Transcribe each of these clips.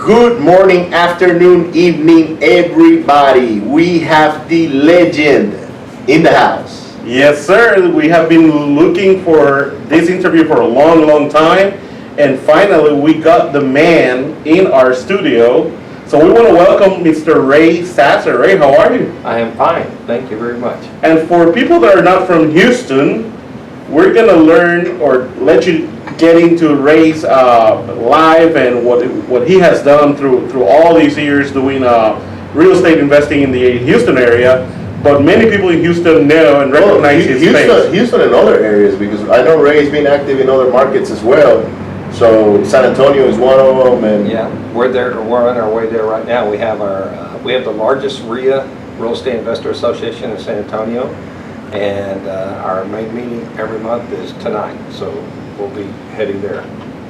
Good morning, afternoon, evening, everybody. We have the legend in the house. Yes, sir. We have been looking for this interview for a long, long time. And finally, we got the man in our studio. So we want to welcome Mr. Ray Sasser. Ray, how are you? I am fine. Thank you very much. And for people that are not from Houston, we're going to learn or let you get into Ray's life and what he has done through all these years doing real estate investing in the Houston area. But many people in Houston know and recognize his face. Houston and other areas, because I know Ray's been active in other markets as well. So San Antonio is one of them, and yeah, we're on our way there right now. We have the largest RIA, Real Estate Investor Association in San Antonio, and our main meeting every month is tonight. So we'll be heading there.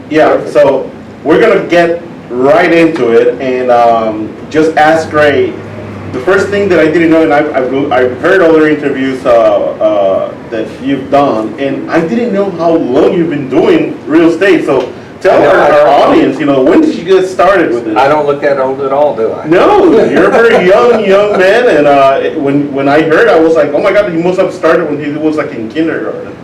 Yeah, so we're gonna get right into it and just ask Ray. The first thing that I didn't know, and I've heard other interviews that you've done, and I didn't know how long you've been doing real estate. So tell our audience, when did you get started with this? I don't look that old at all, do I? No, you're a very young man, and when I heard, I was like, oh my God, he must have started when he was like in kindergarten.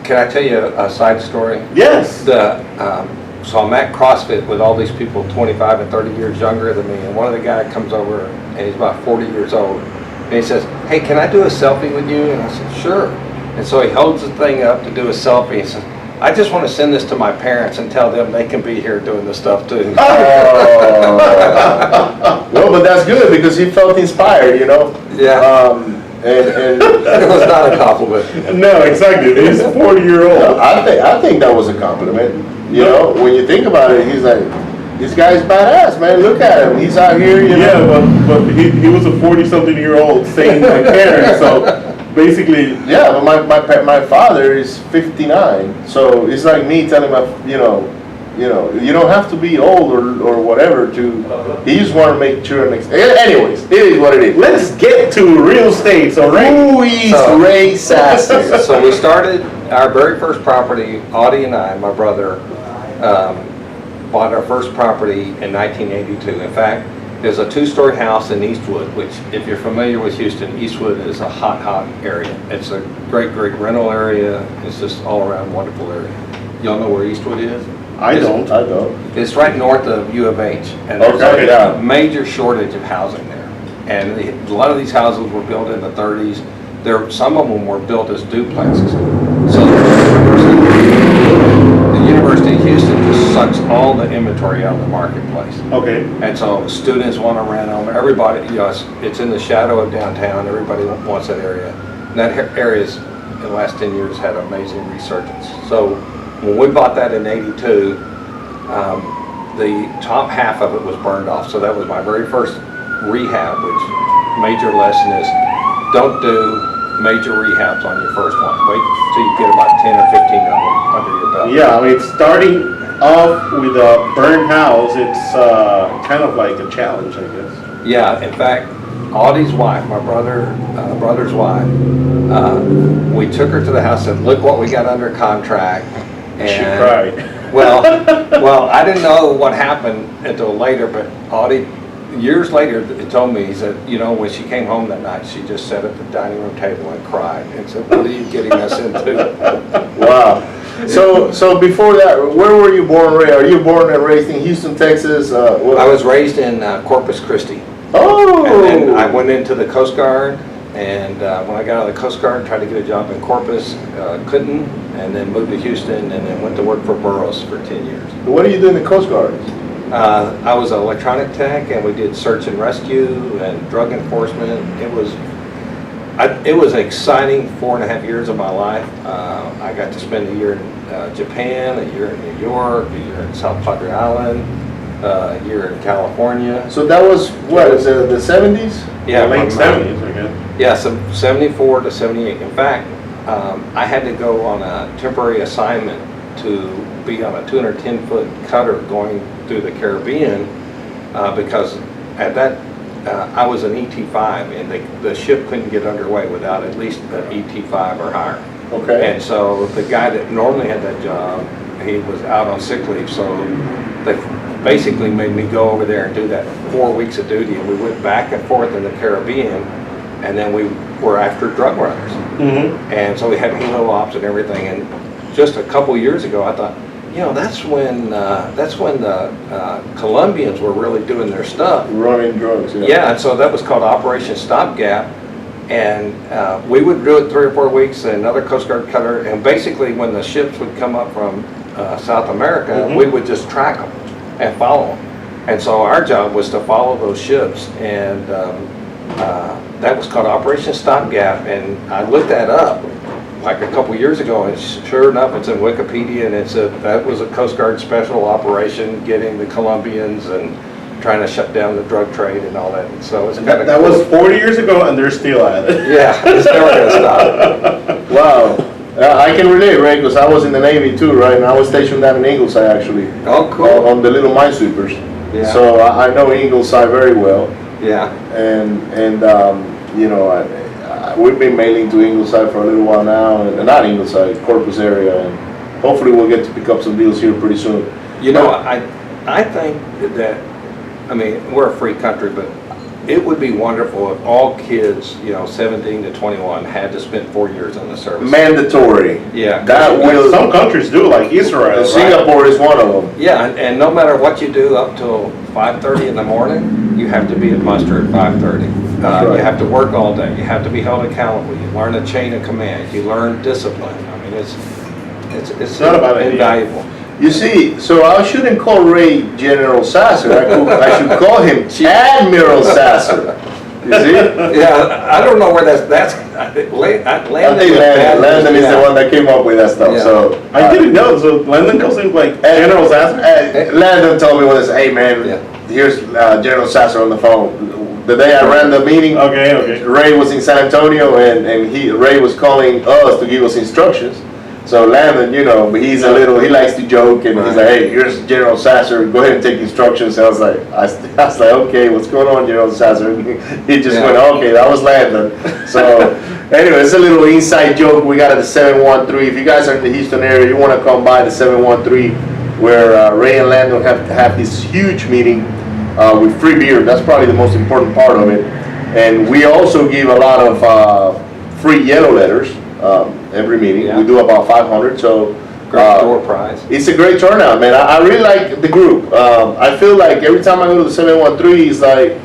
Can I tell you a side story? Yes. So I'm at CrossFit with all these people 25 and 30 years younger than me, and one of the guys comes over, and he's about 40 years old, and he says, hey, can I do a selfie with you? And I said, sure. And so he holds the thing up to do a selfie. He says, I just want to send this to my parents and tell them they can be here doing this stuff too. Oh. Well, but that's good because he felt inspired, Yeah. And it was not a compliment. No, exactly. He's 40-year-old. I think that was a compliment. When you think about it, he's like, this guy's badass, man. Look at him. He's out here, Yeah, but he was a 40-something-year-old saying my parents, so basically. Yeah, but my father is 59, so it's like me telling my, you don't have to be old or whatever to. He just want to make sure. Anyways, it is what it is. Let's get to real estate. So who is Ray Sasser? So we started our very first property. Audie and I, my brother, bought our first property in 1982. In fact, there's a two-story house in Eastwood, which, if you're familiar with Houston, Eastwood is a hot area. It's a great rental area. It's just all around wonderful area. Y'all know where Eastwood is? I don't. It's right north of U of H, and there's a major shortage of housing there. And a lot of these houses were built in the 30s. Some of them were built as duplexes. So the University of Houston just sucks all the inventory out of the marketplace. Okay. And so students want to rent them. Everybody, it's in the shadow of downtown. Everybody wants that area. And that area's in the last 10 years had amazing resurgence. So when we bought that in '82, the top half of it was burned off. So that was my very first rehab, which major lesson is don't do major rehabs on your first one. Wait till you get about 10 or 15 of them under your belt. Yeah, I mean, starting off with a burned house, it's kind of like a challenge, I guess. Yeah, in fact, Audie's wife, my brother's wife, we took her to the house and said, look what we got under contract. And she cried. Well, I didn't know what happened until later, but Audie, years later, it told me, he said, when she came home that night, she just sat at the dining room table and cried and said, what are you getting us into? Wow. So before that, where were you born, Ray? Are you born and raised in Houston, Texas? I was raised in Corpus Christi. Oh! And then I went into the Coast Guard, and when I got out of the Coast Guard, tried to get a job in Corpus, couldn't, and then moved to Houston, and then went to work for Burroughs for 10 years. What do you do in the Coast Guard? I was an electronic tech, and we did search and rescue and drug enforcement. It was an exciting 4.5 years of my life. I got to spend a year in Japan, a year in New York, a year in South Padre Island, a year in California. So that was what? Is it the 70s? Yeah, late 70s, I guess. Yeah, so 74 to 78. In fact, I had to go on a temporary assignment to be on a 210-foot cutter going through the Caribbean because at that I was an ET5, and the ship couldn't get underway without at least an ET5 or higher. Okay. And so the guy that normally had that job, he was out on sick leave, so they basically made me go over there and do that 4 weeks of duty, and we went back and forth in the Caribbean, and then we were after drug runners. And so we had helo ops and everything, and just a couple years ago I thought, you know, that's when the Colombians were really doing their stuff. Running drugs, yeah. Yeah, and so that was called Operation Stopgap, and we would do it 3 or 4 weeks, and another Coast Guard cutter, and basically when the ships would come up from South America, we would just track them and follow them. And so our job was to follow those ships, and that was called Operation Stopgap, and I looked that up like a couple years ago, and sure enough, it's in Wikipedia, and it said that was a Coast Guard special operation getting the Colombians and trying to shut down the drug trade and all that. And so it's kind of that was 40 years ago, and they're still at it. Yeah, it's never gonna stop. Wow. I can relate, Ray, because I was in the Navy too, right? And I was stationed down in Ingleside, actually. Oh, cool. On the little minesweepers. Yeah. So I know Ingleside very well. Yeah. And you know, we've been mailing to Ingleside for a little while now, and not Ingleside, Corpus area, and hopefully we'll get to pick up some deals here pretty soon. You know, I think that, I mean, we're a free country, but it would be wonderful if all kids, you know, 17 to 21 had to spend 4 years in the service. Mandatory. Yeah. That will. Some countries do, like Israel. Singapore is one of them. Yeah, and no matter what you do up till 5:30 in the morning, you have to be at muster at 5:30. Right. You have to work all day. You have to be held accountable. You learn a chain of command. You learn discipline. I mean, it's not a bad idea. invaluable. You see, so I shouldn't call Ray General Sasser. I should call him Admiral Sasser. You see? Yeah, I don't know where that's I think Landon Landon is the one that came up with that stuff. Yeah. So I didn't know. So Landon calls him like General Sasser. Landon told me was, hey man, here's General Sasser on the phone. The day I ran the meeting, Okay. Ray was in San Antonio, and Ray was calling us to give us instructions. So Landon, you know, but he likes to joke, and he's like, hey, here's General Sasser, go ahead and take instructions. And I was like, okay, what's going on, General Sasser? He just went, okay, that was Landon. So anyway, it's a little inside joke we got at the 713. If you guys are in the Houston area, you want to come by the 713, where Ray and Landon have this huge meeting with free beer. That's probably the most important part of it. And we also give a lot of free yellow letters. Every meeting. Yeah. We do about 500, so Great door prize. it's a great turnout, man. I really like the group. I feel like every time I go to the 713, it's like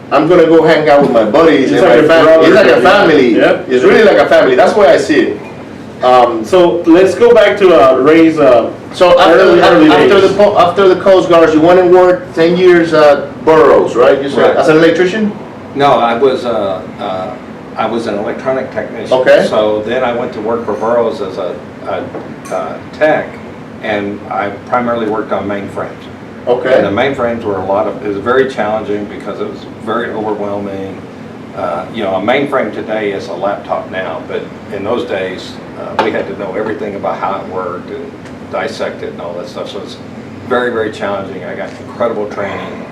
I'm gonna go hang out with my buddies and my family. It's like a family. Yeah. It's really like a family. That's why I see it. So let's go back to Ray's. So after the Coast Guards, you went and worked 10 years at Burroughs, right? You said Right. as an electrician. No, I was an electronic technician. Okay. So then I went to work for Burroughs as a tech, and I primarily worked on mainframes. Okay. And the mainframes were it was very challenging because it was very overwhelming. You know, a mainframe today is a laptop now, but in those days, we had to know everything about how it worked and dissect it and all that stuff. So it's very, very challenging. I got incredible training.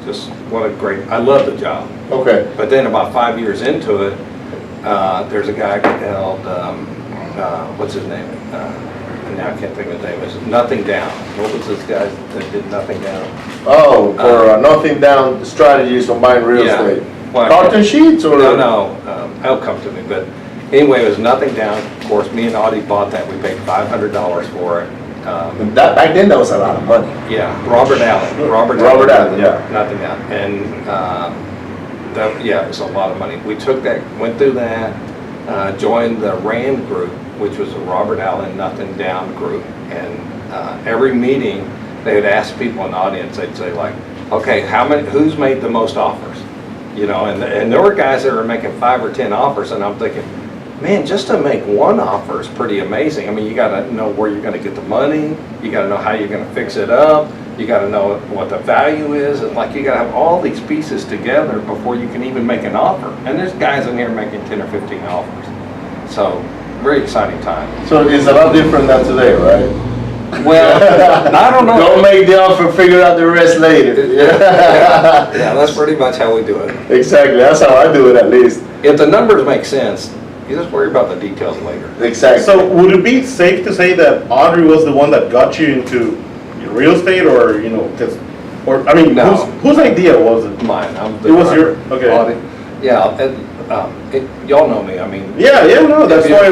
Just what a great, I love the job. Okay. But then about 5 years into it, there's a guy called, what's his name? Now I can't think of his name. It's Nothing Down. What was this guy that did Nothing Down? Oh, for Nothing Down strategies on buying real estate. Well, Carton sheets or? No, it'll come to me. But anyway, it was Nothing Down. Of course, me and Audie bought that. We paid $500 for it. That back then that was a lot of money. Yeah, Robert Allen. Allen, yeah. Nothing Down. And it was a lot of money. We took that, went through that, joined the RAND group, which was a Robert Allen Nothing Down group. And every meeting, they would ask people in the audience, they'd say like, okay, who's made the most offers? You know, and there were guys that were making 5 or 10 offers, and I'm thinking, man, just to make one offer is pretty amazing. I mean, you got to know where you're going to get the money. You got to know how you're going to fix it up. You got to know what the value is. And like, you got to have all these pieces together before you can even make an offer. And there's guys in here making 10 or 15 offers. So, very exciting time. So it's a lot different than today, right? Well, I don't know. Don't make the offer, figure out the rest later. Yeah, that's pretty much how we do it. Exactly, that's how I do it at least. If the numbers make sense, you just worry about the details later. Exactly. So would it be safe to say that Audrey was the one that got you into real estate, or or I mean, No. whose idea was it? Mine. It was your okay. Yeah, y'all know me. I mean. Yeah, no, that's why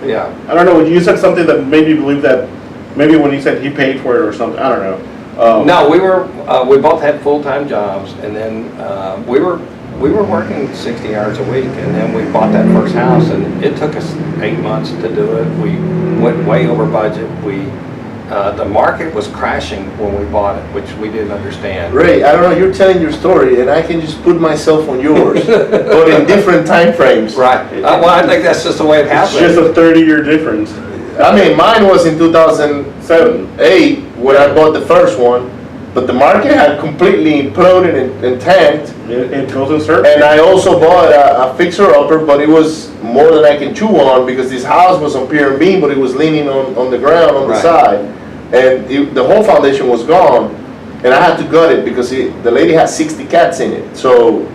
Yeah. I don't know. You said something that made me believe that maybe when he said he paid for it or something. I don't know. No, we both had full-time jobs, and then we were working 60 hours a week, and then we bought that first house, and it took us 8 months to do it. We went way over budget. The market was crashing when we bought it, which we didn't understand. Ray, I don't know, you're telling your story, and I can just put myself on yours, but in different time frames. Right. Well, I think that's just the way it It's happened. just a 30-year difference. I mean, mine was in 2007, 8, when I bought the first one, but the market had completely imploded and tanked. It goes in circles. And I also bought a fixer-upper, but it was more than I can chew on, because this house was on pier and beam, but it was leaning on the ground on the Right. side. And the whole foundation was gone, and I had to gut it because the lady had 60 cats in it. So,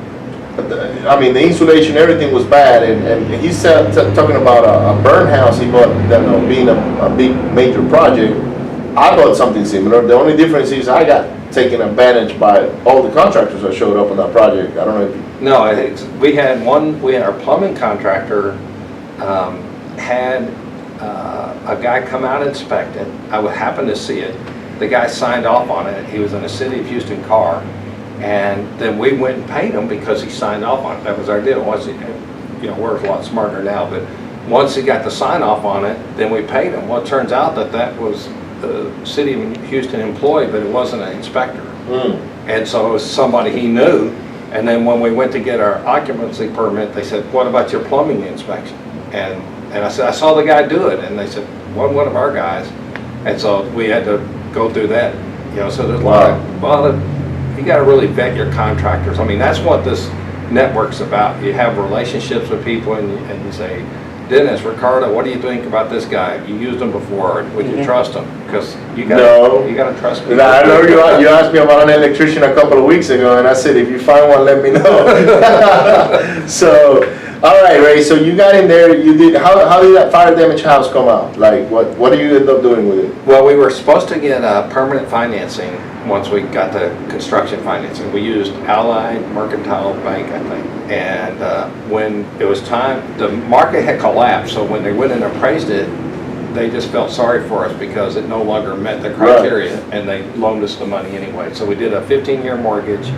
I mean, the insulation, everything was bad. And he's talking about a burn house he bought, being a big major project. I bought something similar. The only difference is I got taken advantage by all the contractors that showed up on that project. I don't know if you... No, we had our plumbing contractor had a guy come out and inspect it. I would happen to see it. The guy signed off on it. He was in a City of Houston car, and then we went and paid him because he signed off on it. That was our deal. We're a lot smarter now, but once he got the sign off on it, then we paid him. Well, it turns out that was the City of Houston employee, but it wasn't an inspector. And so it was somebody he knew. And then when we went to get our occupancy permit, they said, "What about your plumbing inspection?" And I said, "I saw the guy do it." And they said, "One of our guys." And so we had to go through that. So there's a lot of, you got to really vet your contractors. I mean, that's what this network's about. You have relationships with people, and you say, "Dennis, Ricardo, what do you think about this guy? You used him before. Would you trust him?" Because you got to trust people. I know you asked me about an electrician a couple of weeks ago, and I said, if you find one, let me know. So, all right, Ray. So you got in there. You did. How did that fire damage house come out? Like, what do you end up doing with it? Well, we were supposed to get permanent financing once we got the construction financing. We used Allied Mercantile Bank, I think. And when it was time, the market had collapsed. So when they went and appraised it, they just felt sorry for us because it no longer met the criteria, and they loaned us the money anyway. So we did a 15-year mortgage.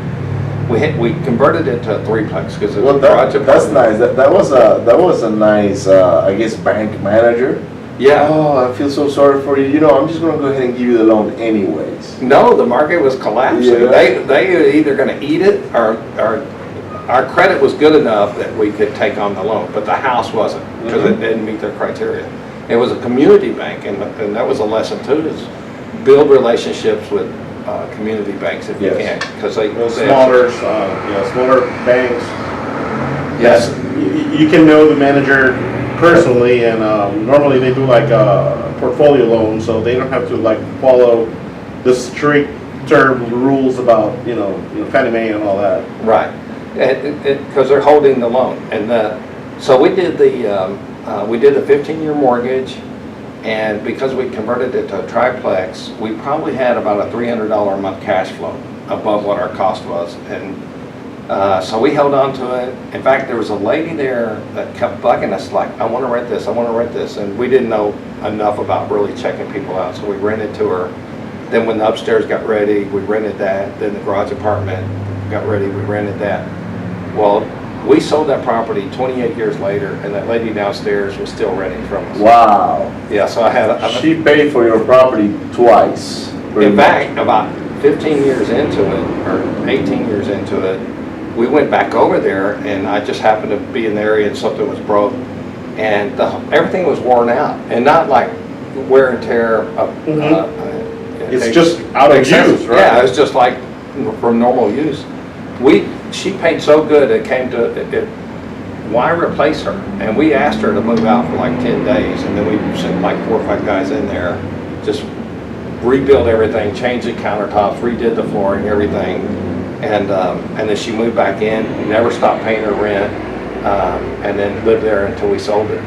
We converted it to a threeplex because it was a garage apartment. That's nice. That was a nice, I guess, bank manager. Yeah. Oh, I feel so sorry for you. I'm just gonna go ahead and give you the loan anyways. No, the market was collapsing. Yeah. They were either going to eat it, or our credit was good enough that we could take on the loan, but the house wasn't because it didn't meet their criteria. It was a community bank, and that was a lesson too: is build relationships with community banks if you can, because smaller banks. Yes, you can know the manager personally, and normally they do like a portfolio loan, so they don't have to like follow the strict term rules about Fannie Mae and all that. right, because they're holding the loan, and so we did a 15-year mortgage. And because we converted it to a triplex, we probably had about a $300 a month cash flow above what our cost was. And so we held on to it. In fact, there was a lady there that kept bugging us like, "I want to rent this, I want to rent this." And we didn't know enough about really checking people out. So we rented to her. Then when the upstairs got ready, we rented that. Then the garage apartment got ready, we rented that. Well, we sold that property 28 years later, and that lady downstairs was still renting from us. Wow. Yeah, so I had She paid for your property twice. in fact, about 15 years into it, or 18 years into it, we went back over there, and I just happened to be in the area and something was broke, and everything was worn out, and not like wear and tear. It's just out of use, right? Yeah, it's just like for normal use. She paid so good, it came to it. Why replace her? And we asked her to move out for like 10 days, and then we sent like 4 or 5 guys in there, just rebuild everything, change the countertops, redid the flooring, everything, and then she moved back in, never stopped paying her rent, and then lived there until we sold it,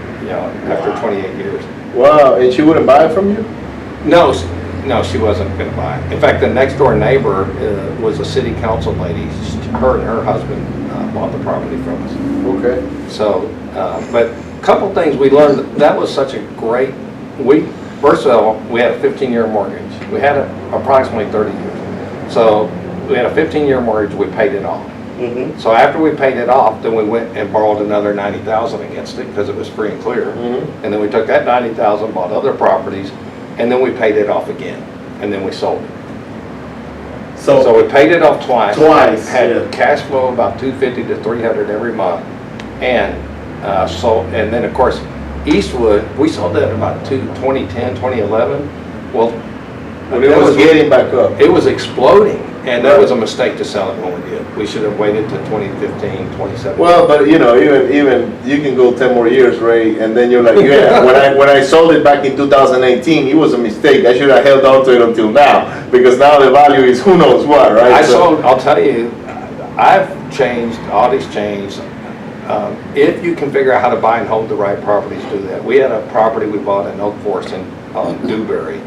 after 28 years. Wow, and she wouldn't buy it from you? No, No, she wasn't gonna buy it. In fact, the next door neighbor was a city council lady. Her and her husband bought the property from us. Okay. So, but a couple things we learned, that was such a great, first of all, we had a 15-year mortgage. We had it approximately 30 years. So we had a 15-year mortgage, we paid it off. Mm-hmm. So after we paid it off, then we went and borrowed another $90,000 against it because it was free and clear. Mm-hmm. And then we took that $90,000, bought other properties, and then we paid it off again. And then we sold it. So we paid it off twice. Had cash flow about $250 to $300 every month. And and then of course, Eastwood, we sold that about 2010, 2011. Well, When it was getting back up. it was exploding. And that was a mistake to sell it when we did. We should have waited to 2015, 2017. Well, but you know, even you can go 10 more years, Ray, and then you're like, yeah, when I sold it back in 2018, it was a mistake. I should have held on to it until now, because now the value is who knows what, right? I'll tell you, I've changed, Audie's changed. If you can figure out how to buy and hold the right properties, do that. We had a property we bought in Oak Forest on Dewberry.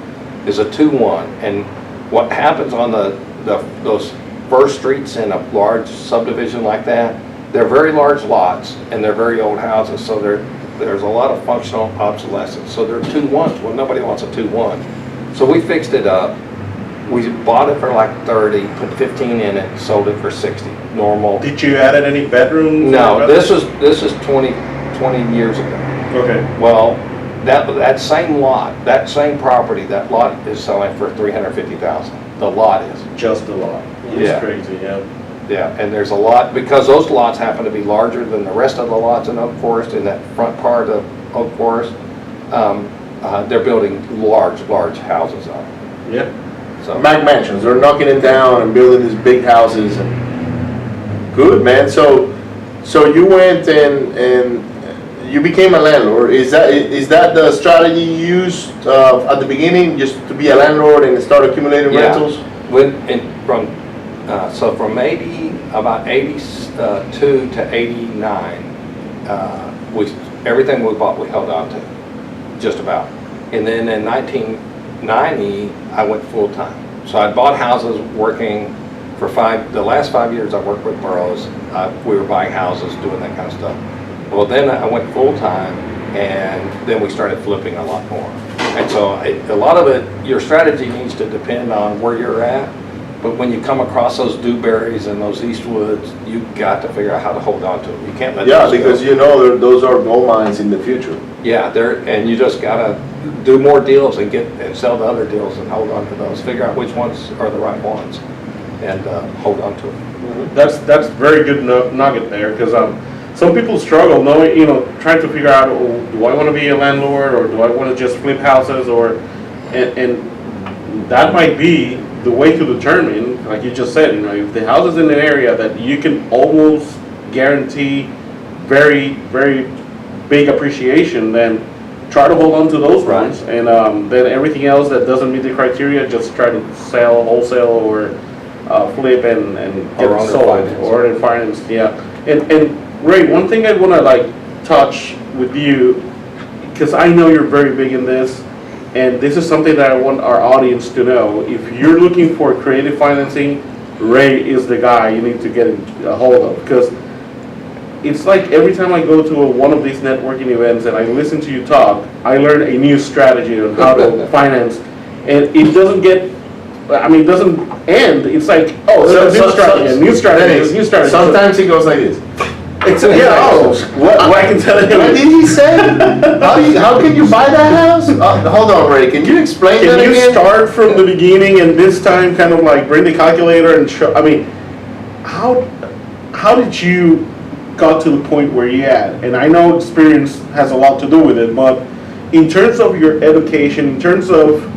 It's a 2-1, and what happens on those first streets in a large subdivision like that, they're very large lots and they're very old houses, so there's a lot of functional obsolescence. So they're 2-1s. Well, nobody wants a 2-1. So we fixed it up. We bought it for like 30, put 15 in it, sold it for 60. Normal. Did you add any bedrooms? No, this is 20 years ago. Okay. Well, that same lot, that same property, that lot is selling for $350,000. The lot is. Just a lot. It's Yeah. crazy, yeah. Yeah, and there's a lot, because those lots happen to be larger than the rest of the lots in Oak Forest, in that front part of Oak Forest. They're building large houses on it. Yeah. So, Mac mansions, they're knocking it down and building these big houses. And good, man. So you went and you became a landlord. Is that the strategy you used at the beginning, just to be a landlord and start accumulating rentals? from about 82 to 89, everything we bought we held on to, just about. And then in 1990, I went full time. So I bought houses working for the last 5 years I worked with boroughs. We were buying houses, doing that kind of stuff. Well, then I went full time, and then we started flipping a lot more. And so a lot of it, your strategy needs to depend on where you're at. But when you come across those Dewberries and those Eastwoods, you've got to figure out how to hold on to them. You can't let Yeah, those go. because you know those are gold mines in the future. Yeah, and you just gotta do more deals and sell the other deals and hold on to those. Figure out which ones are the right ones, and hold on to them. Mm-hmm. That's very good nugget there, because some people struggle knowing, trying to figure out, do I want to be a landlord, or do I want to just flip houses, and that might be the way to determine, like you just said, if the house is in an area that you can almost guarantee very, very big appreciation, then try to hold on to those ones, and then everything else that doesn't meet the criteria, just try to sell wholesale or flip and get it sold or in finance. Yeah, and Ray, one thing I want to touch with you, because I know you're very big in this, and this is something that I want our audience to know. If you're looking for creative financing, Ray is the guy you need to get a hold of, because it's like every time I go to one of these networking events and I listen to you talk, I learn a new strategy on how to finance, and it doesn't it doesn't end. It's like, oh, there's a new strategy. Sometimes it goes like this. What I can tell you. What did he say? How can you buy that house? Hold on, Ray. Can you explain that again? Can you start from the beginning and this time kind of bring the calculator and show? I mean, how did you got to the point where you're at? And I know experience has a lot to do with it, but in terms of your education, in terms of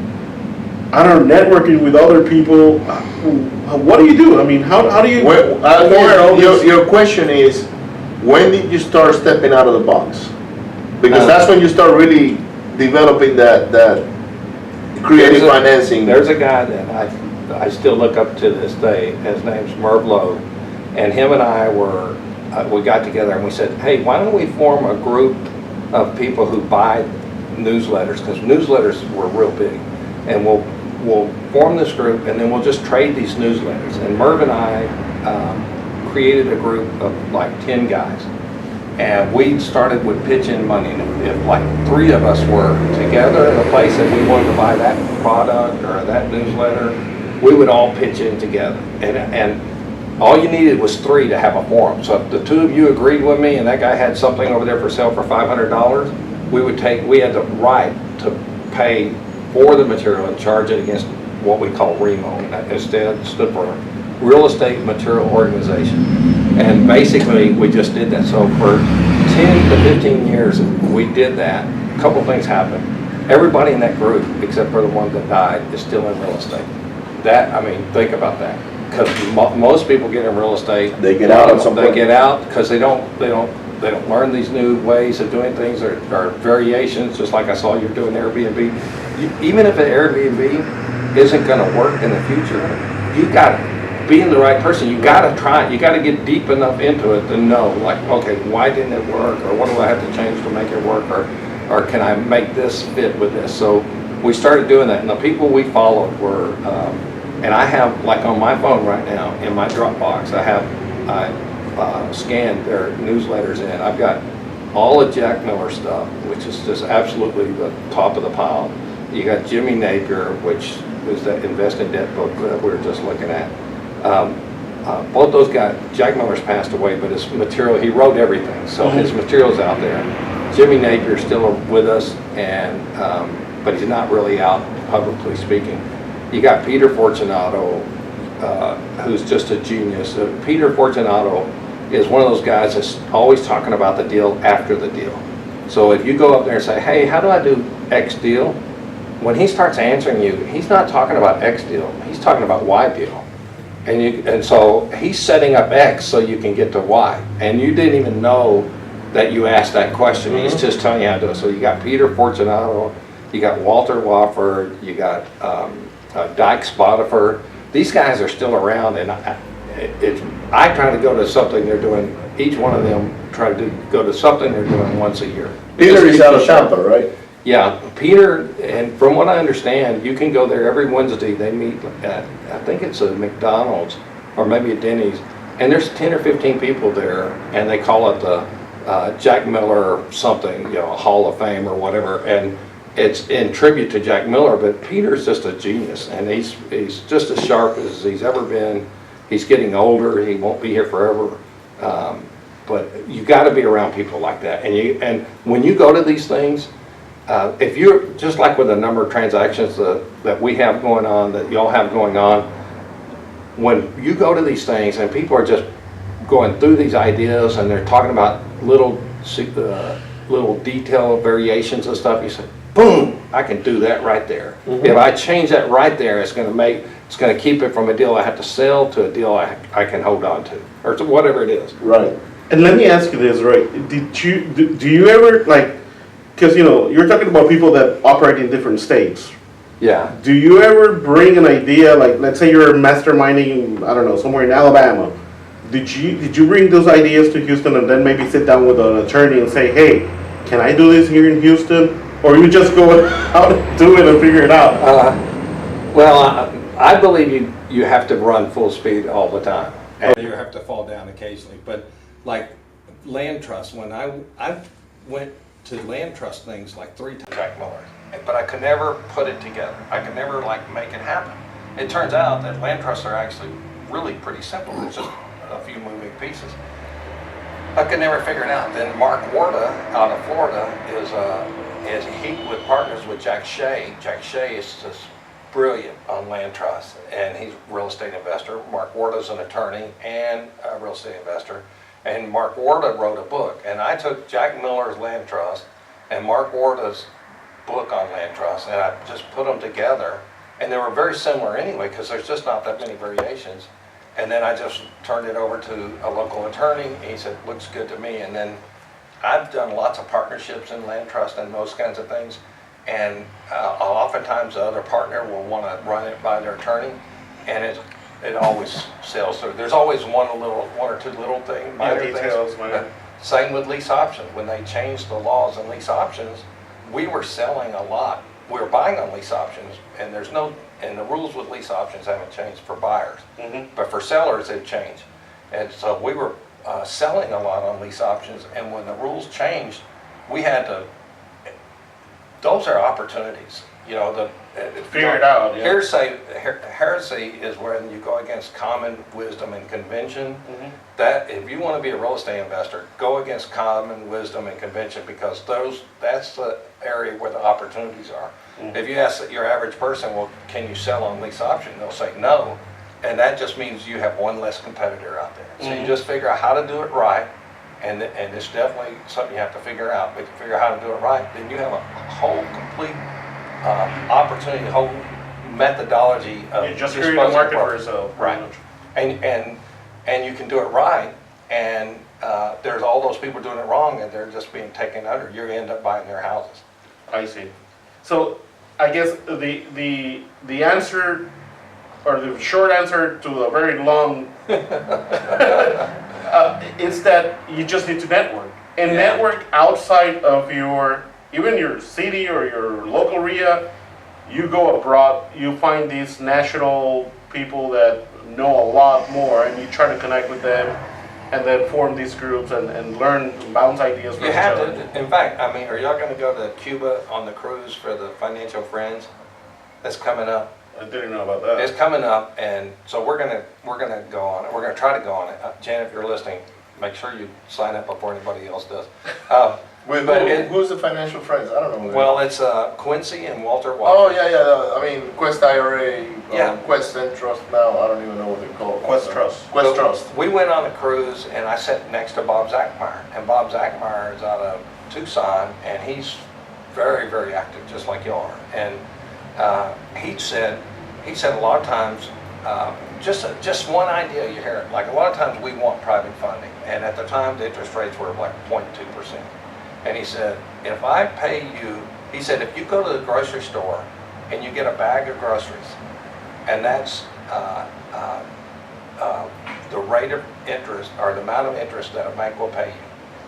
networking with other people, what do you do? I mean, how do you? Your question is, when did you start stepping out of the box? Because that's when you start really developing that creative financing. There's a guy that I still look up to this day. His name's Merv Lowe, and him and I we got together and we said, hey, why don't we form a group of people who buy newsletters, because newsletters were real big, and we'll we'll form this group, and then we'll just trade these newsletters. And Merv and I created a group of like 10 guys. And we started with pitching money. And if like 3 of us were together in a place that we wanted to buy that product or that newsletter, we would all pitch in together. And all you needed was 3 to have a forum. So if the 2 of you agreed with me and that guy had something over there for sale for $500, we had the right to pay for the material and charge it against what we call REMO. That stood for Real Estate Material Organization. And basically, we just did that. So for 10 to 15 years, we did that. A couple things happened. Everybody in that group, except for the one that died, is still in real estate. That, I mean, think about that. Because most people get in real estate. They get out at some point. They get out because they don't learn these new ways of doing things or variations, just like I saw you doing Airbnb. Even if an Airbnb isn't going to work in the future, you got to, being the right person, you got to try it. You got to get deep enough into it to know, like, okay, why didn't it work, or what do I have to change to make it work, or can I make this fit with this? So we started doing that, and the people we followed were, and I have, like on my phone right now, in my Dropbox, I scanned their newsletters in. I've got all of Jack Miller stuff, which is just absolutely the top of the pile. You got Jimmy Napier, which was that Invest in Debt book that we were just looking at. Both those guys, Jack Miller's passed away, but his material, he wrote everything, so his material's out there. Jimmy Napier's still with us, and but he's not really out publicly speaking. You got Peter Fortunato, who's just a genius. Peter Fortunato is one of those guys that's always talking about the deal after the deal. So if you go up there and say, hey, how do I do X deal? When he starts answering you, he's not talking about X deal, he's talking about Y deal. And so he's setting up X so you can get to Y. And you didn't even know that you asked that question. He's just telling you how to do it. So you got Peter Fortunato, you got Walter Wofford, you got Dyke Spotiffer. These guys are still around, and I try to go to something they're doing. Each one of them try to go to something they're doing once a year. Peter is out of Tampa, right? Yeah, Peter, and from what I understand, you can go there every Wednesday. They meet at, I think it's a McDonald's or maybe a Denny's, and there's 10 or 15 people there, and they call it the Jack Miller something, you know, Hall of Fame or whatever, and it's in tribute to Jack Miller. But Peter's just a genius, and he's just as sharp as he's ever been. He's getting older. He won't be here forever. But you got to be around people like that, and when you go to these things. If you're, just like with the number of transactions that we have going on, that y'all have going on, when you go to these things and people are just going through these ideas and they're talking about little detail variations and stuff, you say, boom, I can do that right there. If I change that right there, it's going to keep it from a deal I have to sell to a deal I can hold on to, or to whatever it is. Right. And let me ask you this, right? Do you ever, like, because, you know, you're talking about people that operate in different states. Yeah. Do you ever bring an idea, like, let's say you're masterminding, I don't know, somewhere in Alabama. Did you bring those ideas to Houston and then maybe sit down with an attorney and say, hey, can I do this here in Houston? Or you just go out and do it and figure it out? Well, I believe you have to run full speed all the time. And you have to fall down occasionally. But like land trust, when I went to land trust things like 3 times Jack Miller, but I could never put it together. I could never like make it happen. It turns out that land trusts are actually really pretty simple. It's just a few moving pieces. I could never figure it out. Then Mark Warda out of Florida is he with partners with Jack Shea. Jack Shea is just brilliant on land trusts, and he's a real estate investor. Mark Warda's an attorney and a real estate investor. And Mark Warda wrote a book, and I took Jack Miller's land trust and Mark Warda's book on land trust, and I just put them together, and they were very similar anyway, because there's just not that many variations. And then I just turned it over to a local attorney, and he said, looks good to me. And then I've done lots of partnerships in land trust and those kinds of things, and oftentimes the other partner will want to run it by their attorney, and it always sails through. There's always one or two little things, minor details, things. Same with lease options. When they changed the laws on lease options, we were selling a lot. We were buying on lease options, and there's no and the rules with lease options haven't changed for buyers, Mhm. but for sellers they've changed. And so we were selling a lot on lease options, and when the rules changed, we had to, those are opportunities, you know, Figure it out, yeah. Heresy is when you go against common wisdom and convention. Mhm. That, if you want to be a real estate investor, go against common wisdom and convention, because that's the area where the opportunities are. If you ask your average person, well, can you sell on lease option? They'll say no, and that just means you have one less competitor out there. So you just figure out how to do it right, and it's definitely something you have to figure out. But if you figure out how to do it right, then you have a whole complete opportunity, a whole methodology of You just create a disposing market for property. yourself. Right. And you can do it right, and there's all those people doing it wrong, and they're just being taken under. You end up buying their houses. I see. So I guess the answer, or the short answer to a very long, is that you just need to network. And Yeah. network outside of even your city or your local area. You go abroad, you find these national people that know a lot more, and you try to connect with them, and then form these groups and learn, bounce ideas from You each have other. to, in fact, I mean, are y'all gonna go to Cuba on the cruise for the Financial Friends? That's coming up. I didn't know about that. It's coming up, and so we're gonna go on it. We're gonna try to go on it. Janet, if you're listening, make sure you sign up before anybody else does. Who's the financial friends? I don't know. Well, it's Quincy and Walter Oh, Walker. yeah. I mean, Quest IRA, Yeah. Quest and Trust now. I don't even know what they're called. Quest Trust. Quest So Trust. We went on a cruise, and I sat next to Bob Zachmeyer, and Bob Zachmeyer is out of Tucson, and he's very, very active, just like you are. And he said a lot of times, just one idea you hear it. Like a lot of times we want private funding, and at the time the interest rates were like 0.2%. And he said, if I pay you, he said, if you go to the grocery store and you get a bag of groceries, and that's the rate of interest, or the amount of interest that a bank will pay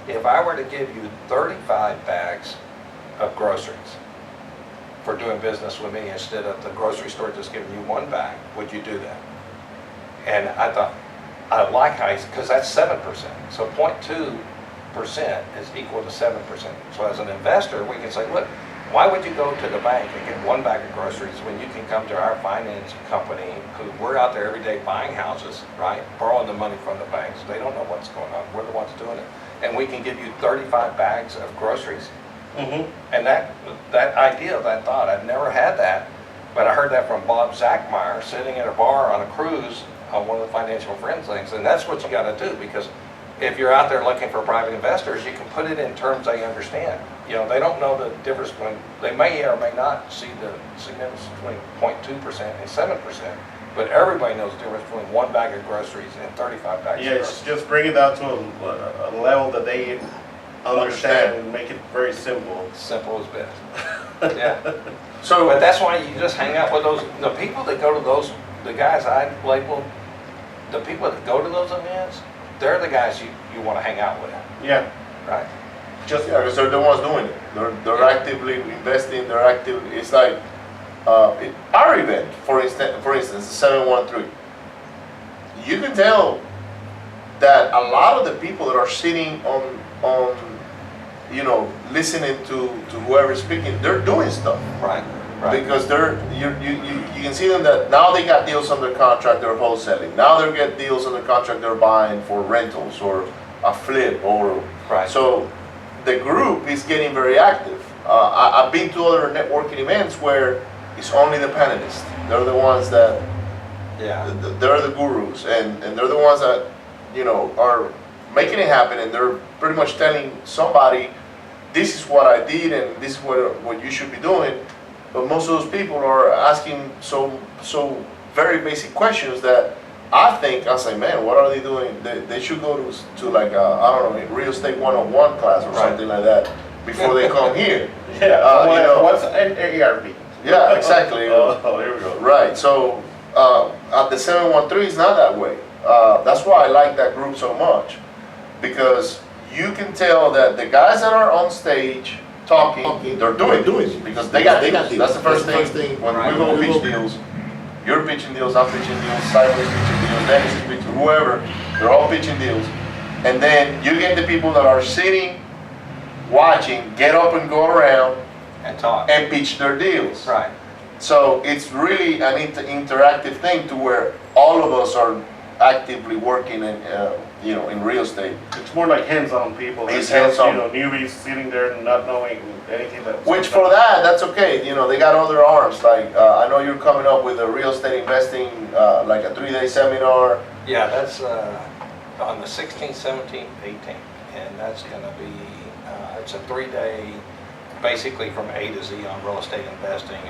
you. If I were to give you 35 bags of groceries for doing business with me, instead of the grocery store just giving you one bag, would you do that? And I thought, I like how because that's 7%. So 0.2% is equal to 7%. So as an investor, we can say, look, why would you go to the bank and get one bag of groceries when you can come to our finance company, who we're out there every day buying houses, right? Borrowing the money from the banks. They don't know what's going on. We're the ones doing it. And we can give you 35 bags of groceries. And that idea, that thought, I've never had that, but I heard that from Bob Zachmeyer sitting at a bar on a cruise on one of the Financial Friends things. And that's what you got to do, because if you're out there looking for private investors, you can put it in terms they understand. You know, they don't know the difference between, they may or may not see the significance between 0.2% and 7%, but everybody knows the difference between one bag of groceries and 35 bags Yeah, of it's groceries. just bring it down to a level that they understand and make it very simple. Simple as best. Yeah. So, But that's why you just hang out with those, the people that go to those, the guys I labeled, the people that go to those events, they're the guys you want to hang out with, Yeah, right? just yeah, because they're the ones doing it. They're Yeah. actively investing. They're active. It's like our event, for instance, the 713. You can tell that a lot of the people that are sitting on listening to whoever's speaking, they're doing stuff. Right, right. Because you can see them that now they got deals under contract, they're wholesaling. Now they get deals under contract, they're buying for rentals or a flip or Right. So the group is getting very active. I've been to other networking events where it's only the panelists. They're the ones that Yeah. they're the gurus, and they're the ones that are making it happen, and they're pretty much telling somebody, this is what I did and this is what you should be doing. But most of those people are asking so very basic questions that I think, I say, man, what are they doing? They should go to like a, I don't know, real estate 101 class or Right. something like that before they come here. yeah. What's an ARP? Yeah, exactly. Oh, here we go. Right, so at the 713 it's not that way. That's why I like that group so much, because you can tell that the guys that are on stage talking, they're doing deals, because they got deals. That's the first thing when Right. we go pitch deals. You're pitching deals, I'm pitching deals, Simon is pitching deals, Dennis is pitching, whoever, they're all pitching deals. And then you get the people that are sitting, watching, get up and go around And talk. and pitch their deals. Right. So it's really an interactive thing to where all of us are actively working in, in real estate. It's more like hands-on people. It's Just, hands-on. newbies sitting there and not knowing anything that. Which for that's okay. They got other arms. Like I know you're coming up with a real estate investing, like a 3-day seminar. Yeah, that's on the 16th, 17th, 18th, and that's going to be, it's a 3-day, basically from A to Z on real estate investing,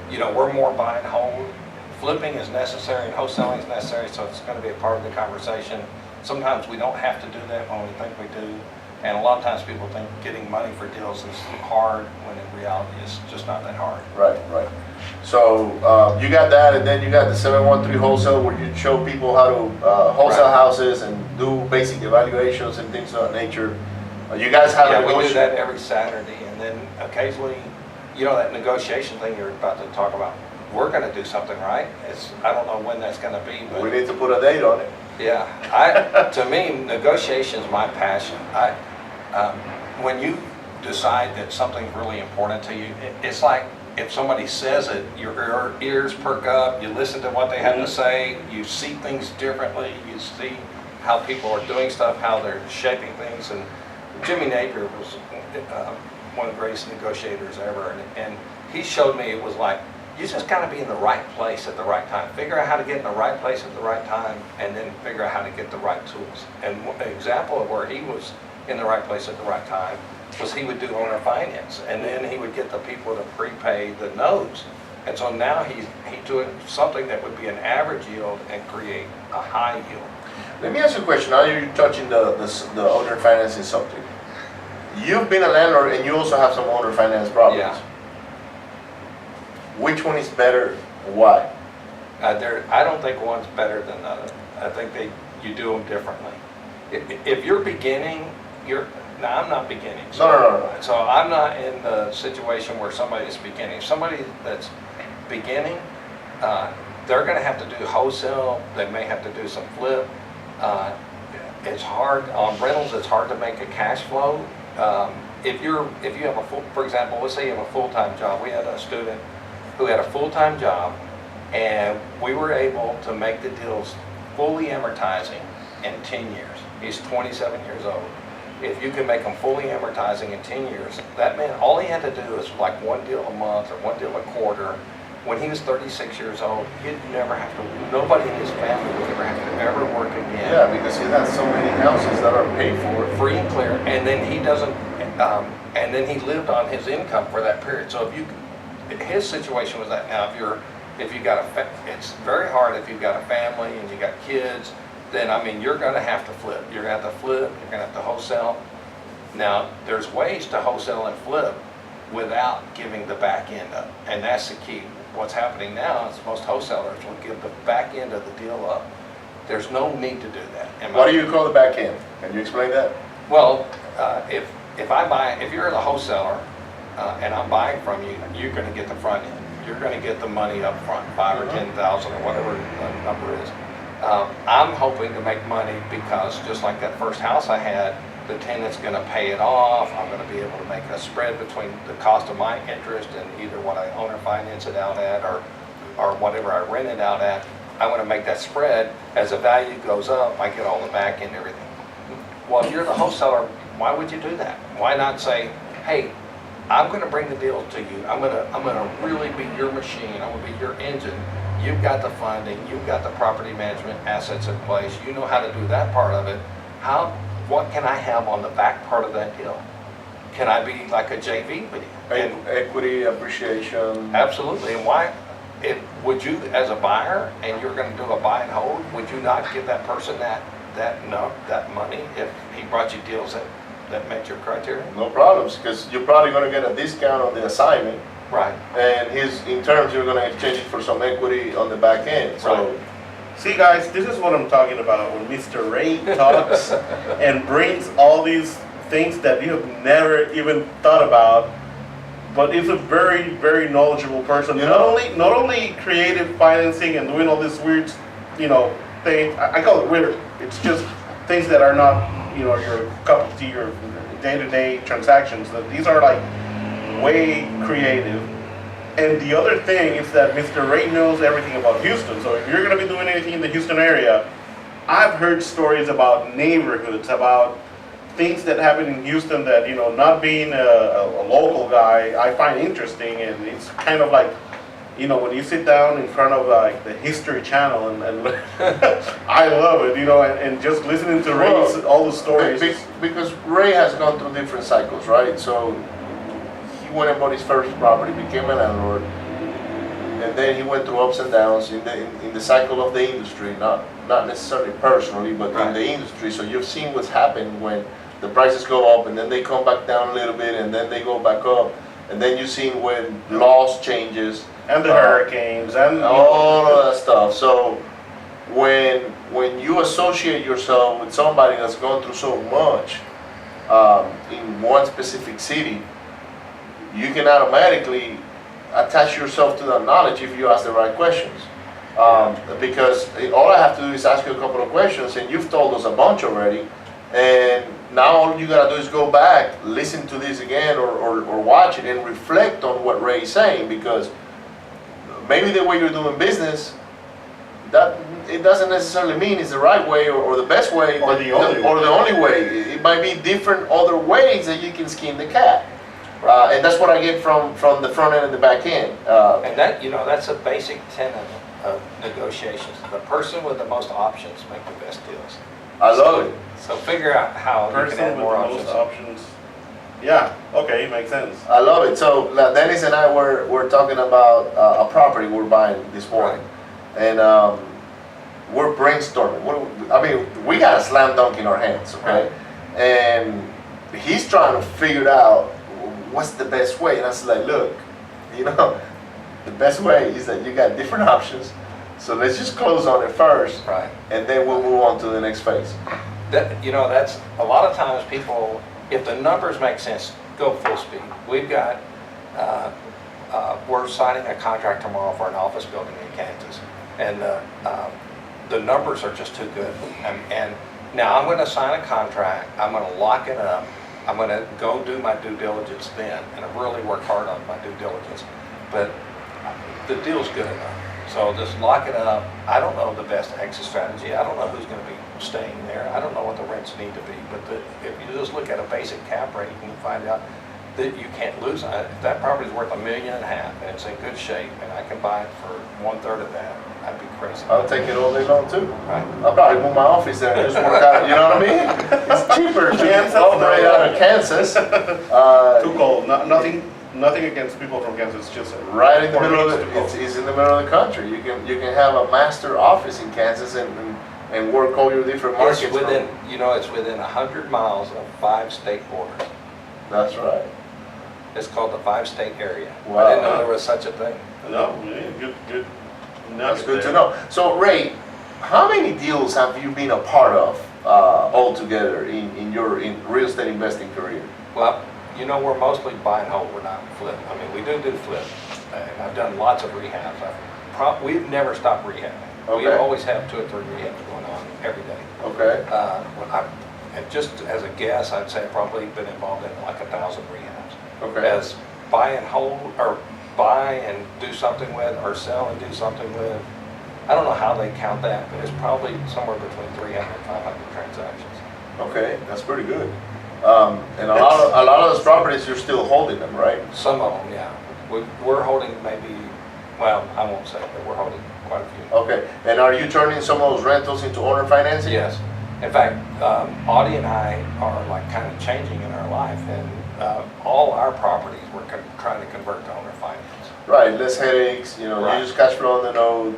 and we're more buy and hold. Flipping is necessary and wholesaling is necessary, so it's going to be a part of the conversation. Sometimes we don't have to do that when we think we do, and a lot of times people think getting money for deals is hard, when in reality it's just not that hard. Right. So you got that, and then you got the 713 wholesale, where you show people how to wholesale houses and do basic evaluations and things of that nature. You guys have Yeah, we do that every Saturday, and then occasionally, that negotiation thing you're about to talk about, we're going to do something, right? I don't know when that's going to be, but we need to put a date on it. yeah, to me, negotiation is my passion. When you decide that something's really important to you, it's like if somebody says it, your ears perk up, you listen to what they have to say, you see things differently, you see how people are doing stuff, how they're shaping things. And Jimmy Napier was one of the greatest negotiators ever, and he showed me it was like, you just got to be in the right place at the right time. Figure out how to get in the right place at the right time, and then figure out how to get the right tools. And an example of where he was in the right place at the right time was he would do owner finance, and then he would get the people to prepay the notes. And so now he's doing something that would be an average yield and create a high yield. Let me ask you a question. Now you're touching the owner financing subject. You've been a landlord, and you also have some owner finance properties. Yeah. Which one is better? Why? I don't think one's better than the other. I think you do them differently. If you're beginning, now I'm not beginning. So, No. So I'm not in the situation where somebody's beginning. Somebody that's beginning, they're going to have to do wholesale. They may have to do some flip. It's hard on rentals. It's hard to make a cash flow. If you have for example, let's say you have a full-time job. We had a student who had a full-time job, and we were able to make the deals fully amortizing in 10 years. He's 27 years old. If you can make them fully amortizing in 10 years, that meant all he had to do is like one deal a month or one deal a quarter. When he was 36 years old, he'd never have to, nobody in his family would ever have to ever work again. Yeah, because he has so many houses that are paid for. Free and clear, and then he doesn't, and then he lived on his income for that period. So his situation was that now if you got it's very hard if you've got a family and you got kids, then you're going to have to flip. You're going to have to flip, you're going to have to wholesale. Now, there's ways to wholesale and flip without giving the back end up, and that's the key. What's happening now is most wholesalers will give the back end of the deal up. There's no need to do that. What do you call the back end? Can you explain that? Well, if you're the wholesaler and I'm buying from you, you're going to get the front end. You're going to get the money up front, $5,000 or $10,000 or whatever the number is. I'm hoping to make money because just like that first house I had, the tenant's going to pay it off. I'm going to be able to make a spread between the cost of my interest and either what I owner finance it out at or whatever I rent it out at. I want to make that spread. As the value goes up, I get all the back end and everything. Well, if you're the wholesaler, why would you do that? Why not say, hey, I'm going to bring the deal to you. I'm going to really be your machine. I'm going to be your engine. You've got the funding. You've got the property management assets in place. You know how to do that part of it. What can I have on the back part of that deal? Can I be like a JV with you? Equity, appreciation. Absolutely. And why? Would you, as a buyer, and you're going to do a buy and hold, would you not give that person that money if he brought you deals that met your criteria? No problems, because you're probably going to get a discount on the assignment. Right. And in terms, you're going to exchange it for some equity on the back end. So. Right. See guys, this is what I'm talking about when Mr. Ray talks and brings all these things that you have never even thought about. but he's a very, very knowledgeable person. You Not know? not only creative financing and doing all this weird, things. I call it weird. It's just things that are not, your cup of tea or day-to-day transactions. That these are like way creative. And the other thing is that Mr. Ray knows everything about Houston. So if you're going to be doing anything in the Houston area, I've heard stories about neighborhoods, about things that happen in Houston that, not being a local guy, I find interesting. And it's kind of like, when you sit down in front of like the History Channel and I love it, and just listening to Ray's, all the stories. Because Ray has gone through different cycles, right? So he went and bought his first property, became a landlord, and then he went through ups and downs in the cycle of the industry, not necessarily personally, but in the industry. So you've seen what's happened when the prices go up and then they come back down a little bit and then they go back up, and then you've seen when laws changes and the hurricanes and all of that stuff. So when you associate yourself with somebody that's gone through so much in one specific city, you can automatically attach yourself to that knowledge if you ask the right questions. Because all I have to do is ask you a couple of questions, and you've told us a bunch already, and now all you gotta do is go back, listen to this again, or watch it and reflect on what Ray's saying, because maybe the way you're doing business, that it doesn't necessarily mean it's the right way or the best way, Or the only way. It might be different other ways that you can skin the cat. And that's what I get from the front end and the back end. And that, that's a basic tenet of negotiations. The person with the most options make the best deals. I love it. So figure out how you can person add with more the options. most options. Yeah, okay, makes sense. I love it. So now Dennis and I were talking about a property we're buying this morning, and we're brainstorming. We got a slam dunk in our hands, okay? And he's trying to figure out what's the best way. And I was like, look, the best way is that you got different options. So let's just close on it first, Right. and then we'll move on to the next phase. That's a lot of times people, if the numbers make sense, go full speed. We've got, we're signing a contract tomorrow for an office building in Kansas, and the numbers are just too good. And now I'm going to sign a contract, I'm going to lock it up, I'm going to go do my due diligence then, and I really work hard on my due diligence. But the deal's good enough. So just lock it up. I don't know the best exit strategy. I don't know who's going to be staying there. I don't know what the rents need to be. But if you just look at a basic cap rate, you can find out that you can't lose on it. If that property's worth $1.5 million and it's in good shape, and I can buy it for 1/3 of that, I'd be crazy. I'll take it all day long too. Right. I'll probably move my office there and just work out. You know what I mean? It's cheaper to Kansas, operate out of Kansas. Too cold. Nothing against people from Kansas. Just Right in the for middle me, of it's in the middle of the country. You can have a master office in Kansas and work all your different markets. It's within, it's within 100 miles of 5 state borders. That's right. It's called the 5-state area. Wow. I didn't know there was such a thing. No, yeah, good. That's good to know. So Ray, how many deals have you been a part of altogether in your real estate investing career? Well, we're mostly buy and hold. We're not flip. I mean, we do flip, and I've done lots of rehabs. We've never stopped rehabbing. We Okay. always have 2 or 3 rehabs going on every day. Okay. And just as a guess, I'd say I've probably been involved in like 1,000 rehabs. Okay. As buy and hold, or buy and do something with, or sell and do something with. I don't know how they count that, but it's probably somewhere between 300 and 500 transactions. Okay, that's pretty good. And a lot of those properties you're still holding them, right? Some of them, yeah. We're holding maybe, well, I won't say, but we're holding quite a few. Okay. And are you turning some of those rentals into owner financing? Yes. In fact, Audie and I are like kind of changing in our life, and all our properties we're trying to convert to owner finance. Right, less headaches, Right. you just cash flow on the node.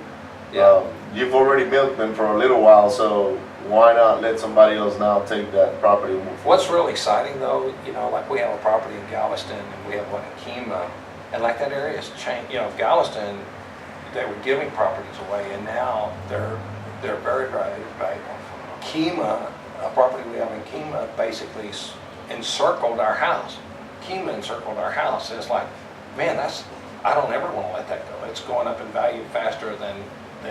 Yeah. You've already milked them for a little while, so why not let somebody else now take that property and move forward? What's really exciting though, like we have a property in Galveston and we have one in Kemah, and like that area's changed. Galveston, they were giving properties away, and now they're very, very valuable. Kemah, a property we have in Kemah, basically encircled our house. Kemah encircled our house. It's like man, I don't ever want to let that go. It's going up in value faster than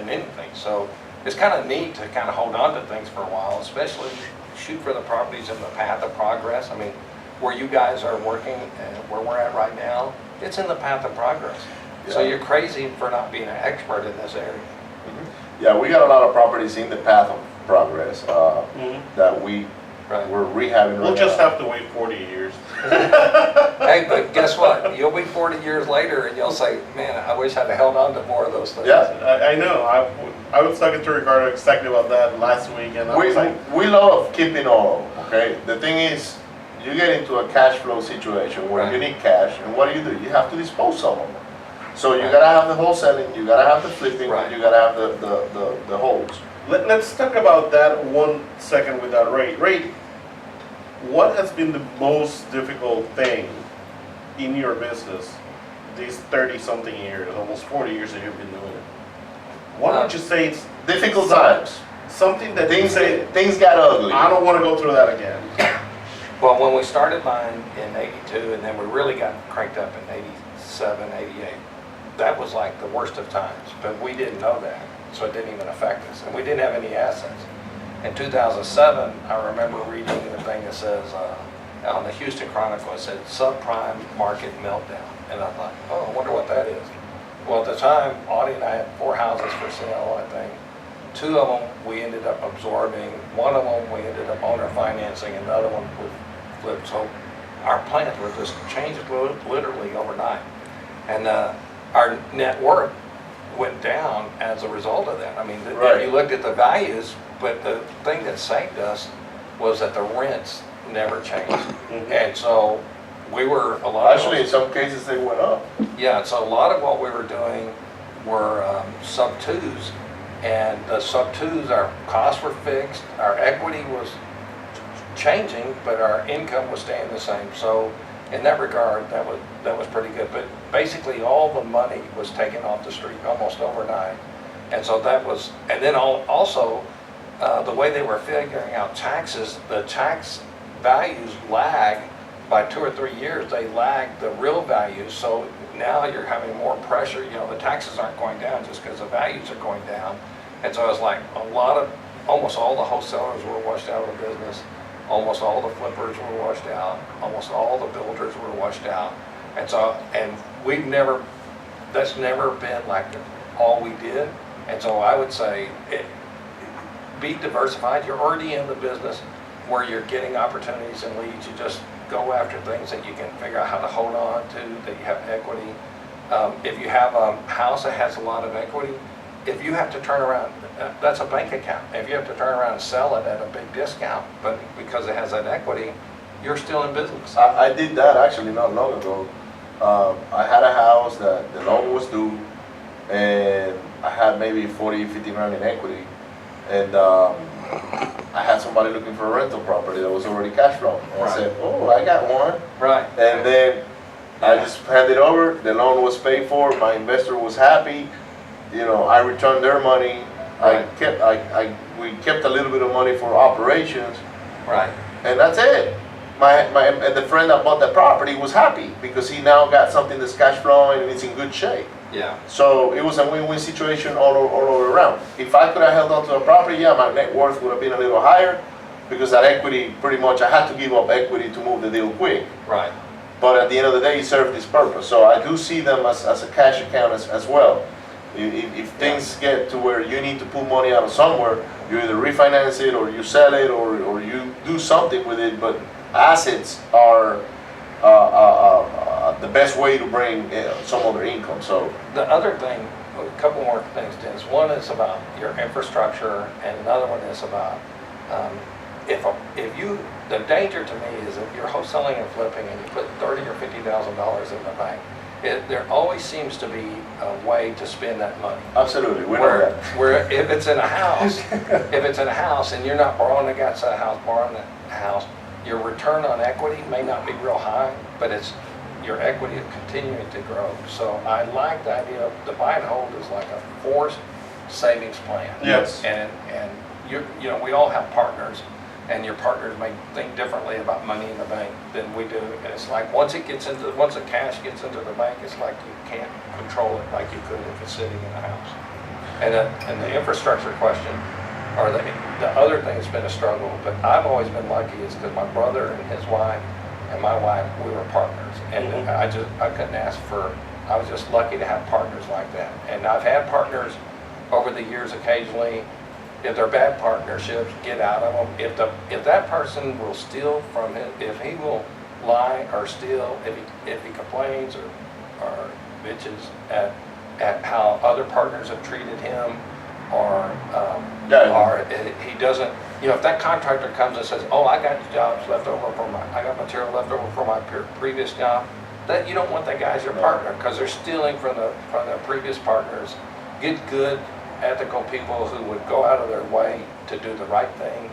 anything. So it's kind of neat to kind of hold on to things for a while, especially shoot for the properties in the path of progress. I mean, where you guys are working and where we're at right now, it's in the path of progress. So Yeah. you're crazy for not being an expert in this area. Yeah, we got a lot of properties in the path of progress that we're rehabbing right We'll just now. have to wait 40 years. Hey, but guess what? You'll be 40 years later and you'll say, man, I wish I'd held on to more of those things. Yeah. I know. I was talking to Ricardo exactly about that last week, and I was like, We love keeping all, okay? The thing is, you get into a cash flow situation where you need cash, and what do? You have to dispose of them. So you gotta have the wholesaling, you gotta have the flipping, Right. you gotta have the holds. let's talk about that 1 second without Ray. Ray, what has been the most difficult thing in your business these 30-something years, almost 40 years that you've been doing it? Why don't you say it's Difficult times. something that you say, Things got ugly. I don't want to go through that again? Well, when we started buying in 82 and then we really got cranked up in 87, 88, that was like the worst of times, but we didn't know that, so it didn't even affect us, and we didn't have any assets. In 2007, I remember reading the thing that says, on the Houston Chronicle, it said subprime market meltdown, and I thought, oh, I wonder what that is. Well, at the time, Audie and I had 4 houses for sale, I think. 2 of them we ended up absorbing, 1 of them we ended up owner financing, and the other one we flipped. So our plans were just changed literally overnight. And our net worth went down as a result of that. I mean, Right. if you looked at the values, but the thing that saved us was that the rents never changed. And so we were a lot Actually, in some cases, they went up. yeah, so a lot of what we were doing were sub-twos, and the sub-twos, our costs were fixed, our equity was changing, but our income was staying the same. So in that regard, that was pretty good. But basically, all the money was taken off the street almost overnight, and so that was. And then also, the way they were figuring out taxes, the tax values lag. By 2 or 3 years, they lag the real values. So now you're having more pressure. You know, the taxes aren't going down just because the values are going down. And so it's like almost all the wholesalers were washed out of the business. Almost all the flippers were washed out. Almost all the builders were washed out. And so, and that's never been like all we did. And so I would say, be diversified. You're already in the business where you're getting opportunities and leads. You just go after things that you can figure out how to hold on to, that you have equity. If you have a house that has a lot of equity, if you have to turn around, that's a bank account. If you have to turn around and sell it at a big discount, but because it has that equity, you're still in business. I did that actually not long ago. I had a house that the loan was due, and I had maybe 40, 50 grand in equity, and I had somebody looking for a rental property that was already cash flowing. And I said, oh, I got one. Right. And then I just handed over, the loan was paid for, my investor was happy, you know, I returned their money. Right. We kept a little bit of money for operations, Right. and that's it. And the friend that bought the property was happy because he now got something that's cash flowing and it's in good shape. Yeah. So it was a win-win situation all over around. If I could have held on to the property, yeah, my net worth would have been a little higher because that equity, pretty much, I had to give up equity to move the deal quick. Right. But at the end of the day, it served its purpose. So I do see them as a cash account as well. If things get to where you need to pull money out of somewhere, you either refinance it or you sell it or you do something with it. But assets are the best way to bring some other income. So The other thing, a couple more things, Dennis. One is about your infrastructure, and another one is about the danger to me is if you're wholesaling and flipping and you put $30,000 or $50,000 in the bank, there always seems to be a way to spend that money. absolutely, we know that. Where if it's in a house, and you're not borrowing against that house, borrowing the house, your return on equity may not be real high, but your equity is continuing to grow. So I like the idea of the buy and hold is like a forced savings plan. Yes. And you know, we all have partners, and your partners may think differently about money in the bank than we do. And it's like, once the cash gets into the bank, it's like you can't control it like you could if it's sitting in a house. And the infrastructure question, or the other thing that's been a struggle, but I've always been lucky, is because my brother and his wife and my wife, we were partners. And I couldn't ask for, I was just lucky to have partners like that. And I've had partners over the years occasionally. If they're bad partnerships, get out of them. If that person will steal from him, if he will lie or steal, if he complains or bitches at how other partners have treated him, or he doesn't, if that contractor comes and says, oh, I got jobs left over I got material left over from my previous job, that you don't want that guy as your partner, because they're stealing from their previous partners. Get good, ethical people who would go out of their way to do the right thing,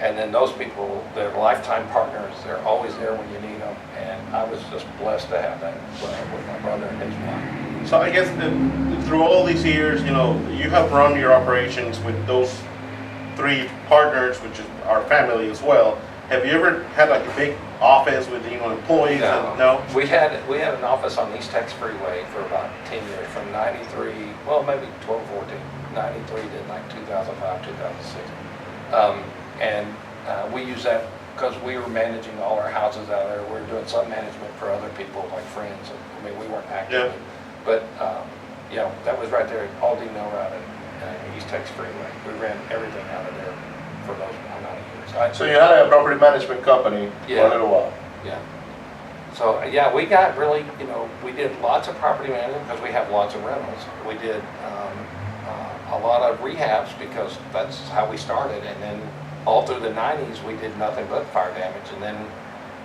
and then those people, they're lifetime partners. They're always there when you need them, and I was just blessed to have that with my brother and his wife. So I guess through all these years, you have run your operations with those 3 partners, which is our family as well. Have you ever had like a big office with employees? No. We had an office on East Tex Freeway for about 10 years, from 93, well maybe 12, 14, 93 to like 2005, 2006. We used that because we were managing all our houses out there. We were doing some management for other people, like friends. I mean, we weren't active. Yeah. But that was right there at Aldi Millroute and East Tex Freeway. We ran everything out of there for those amount of years. So you had a property management company for a little while. Yeah. So we got really, we did lots of property management because we have lots of rentals. We did a lot of rehabs because that's how we started, and then all through the 90s we did nothing but fire damage, and then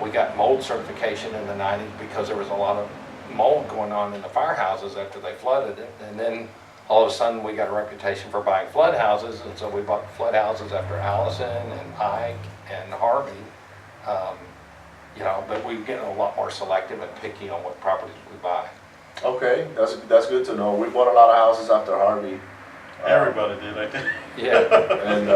we got mold certification in the 90s because there was a lot of mold going on in the firehouses after they flooded it, and then all of a sudden we got a reputation for buying flood houses, and so we bought flood houses after Allison and Ike and Harvey. But we get a lot more selective and picky on what properties we buy. Okay, that's good to know. We bought a lot of houses after Harvey. Everybody did, I think. Yeah. And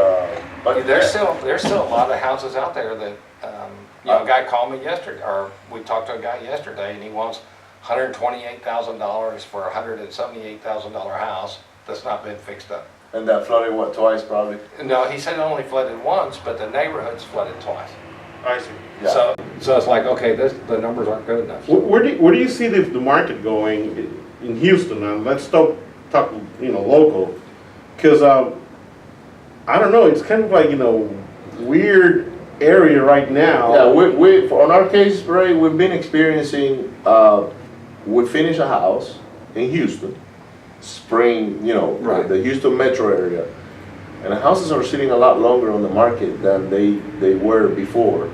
but there's still a lot of houses out there that a guy called me yesterday, or we talked to a guy yesterday, and he wants $128,000 for a $178,000 house that's not been fixed up. And that flooded twice probably? No, he said it only flooded once, but the neighborhood's flooded twice. I see. Yeah. So it's like, okay, the numbers aren't good enough. Where do you see the market going in Houston? Now let's talk local, because I don't know, it's kind of like weird area right now. Yeah, on our case, Ray, we've been experiencing. We finished a house in Houston, spring, Right. the Houston metro area, and the houses are sitting a lot longer on the market than they were before.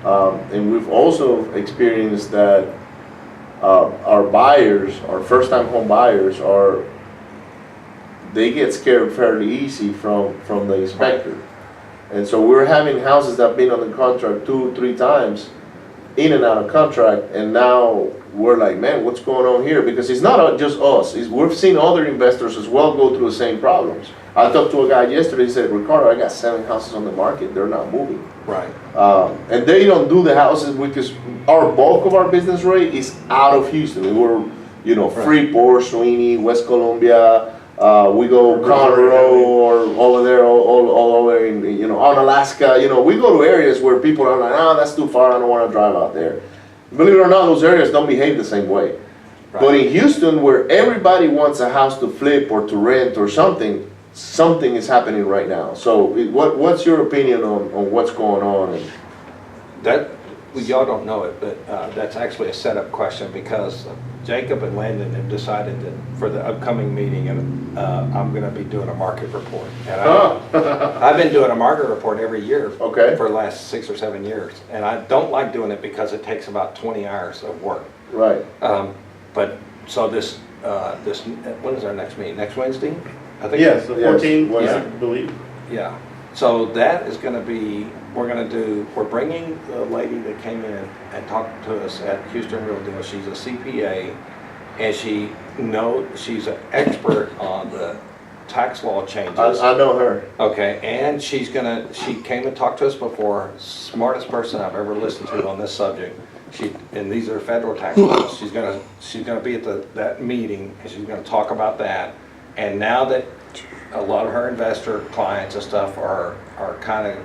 And we've also experienced that our buyers, our first-time home buyers, they get scared fairly easy from the inspector. And so we're having houses that have been on the contract 2-3 times, in and out of contract, and now we're like, man, what's going on here? Because it's not just us. We've seen other investors as well go through the same problems. I talked to a guy yesterday, he said, Ricardo, I got 7 houses on the market, they're not moving. Right. And they don't do the houses because our bulk of our business rate is out of Houston. We're, Freeport, Sweeney, West Columbia, we go Conroe or over there, all over in, on Alaska. We go to areas where people are like, that's too far, I don't want to drive out there. Believe it or not, those areas don't behave the same way. Right. But in Houston, where everybody wants a house to flip or to rent or something is happening right now. So what's your opinion on what's going on? Y'all don't know it, but that's actually a setup question, because Jacob and Landon have decided that for the upcoming meeting, and I'm going to be doing a market report. And I've been doing a market report every year for the last 6 or 7 years, and I don't like doing it because it takes about 20 hours of work. Right. But so this when is our next meeting? Next Wednesday? I think. Yes, the 14th, yeah. I believe. Yeah. So that is going to be. We're bringing the lady that came in and talked to us at Houston Real Deal. She's a CPA, and she's an expert on the tax law changes. I know her. Okay, and she came and talked to us before, smartest person I've ever listened to on this subject. And these are federal tax laws. She's gonna be at that meeting, and she's gonna talk about that. And now that a lot of her investor clients and stuff are kind of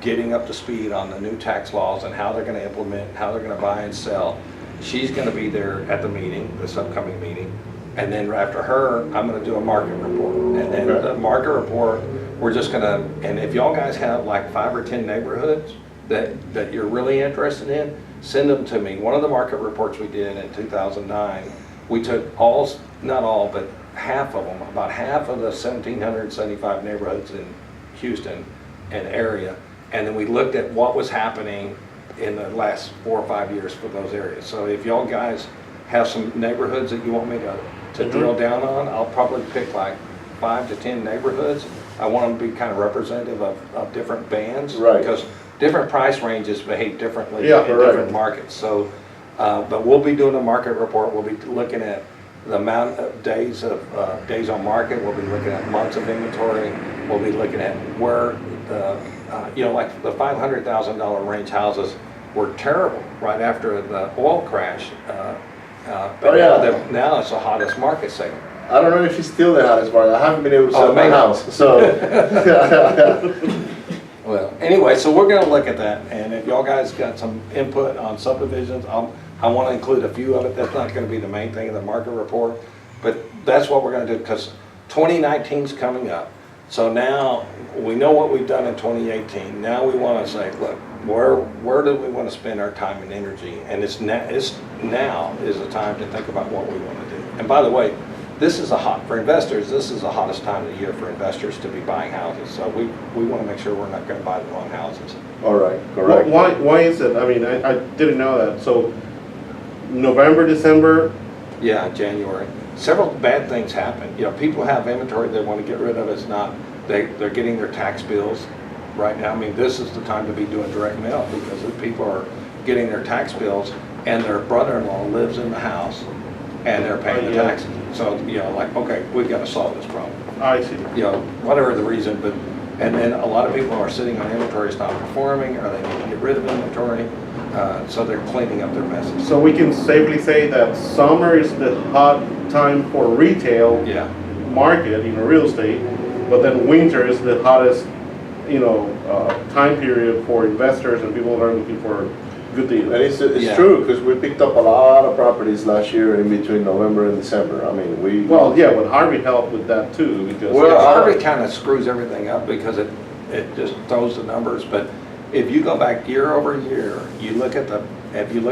getting up to speed on the new tax laws and how they're gonna implement, how they're gonna buy and sell, she's gonna be there at the meeting, this upcoming meeting. And then after her, I'm gonna do a market report. And then the market report, we're just gonna, and if y'all guys have like 5 or 10 neighborhoods that you're really interested in, send them to me. One of the market reports we did in 2009, we took not all, but half of them, about half of the 1,775 neighborhoods in Houston and area, and then we looked at what was happening in the last 4 or 5 years for those areas. So if y'all guys have some neighborhoods that you want me to drill down on, I'll probably pick like 5 to 10 neighborhoods. I want them to be kind of representative of different bands. Right. Because different price ranges behave differently Yeah, in right. different markets. So, but we'll be doing a market report. We'll be looking at the amount of days on market. We'll be looking at months of inventory. We'll be looking at where like the $500,000 range houses were terrible right after the oil crash. But now it's the hottest market segment. I don't know if it's still the hottest market. I haven't been able to sell my maybe. house, so. Well, anyway, so we're gonna look at that, and if y'all guys got some input on subdivisions, I wanna include a few of it. That's not gonna be the main thing in the market report, but that's what we're gonna do, because 2019's coming up. So now, we know what we've done in 2018. Now we wanna say, look, where do we wanna spend our time and energy? And now is the time to think about what we wanna do. And by the way, for investors, this is the hottest time of the year for investors to be buying houses. So we want to make sure we're not going to buy the wrong houses. All right, correct. Why is it? I mean, I didn't know that. So November, December? Yeah, January. Several bad things happen. People have inventory they want to get rid of. It's not, they're getting their tax bills right now. I mean, this is the time to be doing direct mail because the people are getting their tax bills and their brother-in-law lives in the house and they're paying the taxes. So, okay, we've got to solve this problem. I see. Whatever the reason, and then a lot of people are sitting on inventory, it's not performing, or they need to get rid of inventory, so they're cleaning up their messes. So we can safely say that summer is the hot time for retail market, real estate, but then winter is the hottest, time period for investors and people that are looking for good deals. And it's true, because we picked up a lot of properties last year in between November and December. I mean, Well, yeah, but Harvey helped with that too, because... Harvey kind of screws everything up because it just throws the numbers, but if you go back year over year, if you look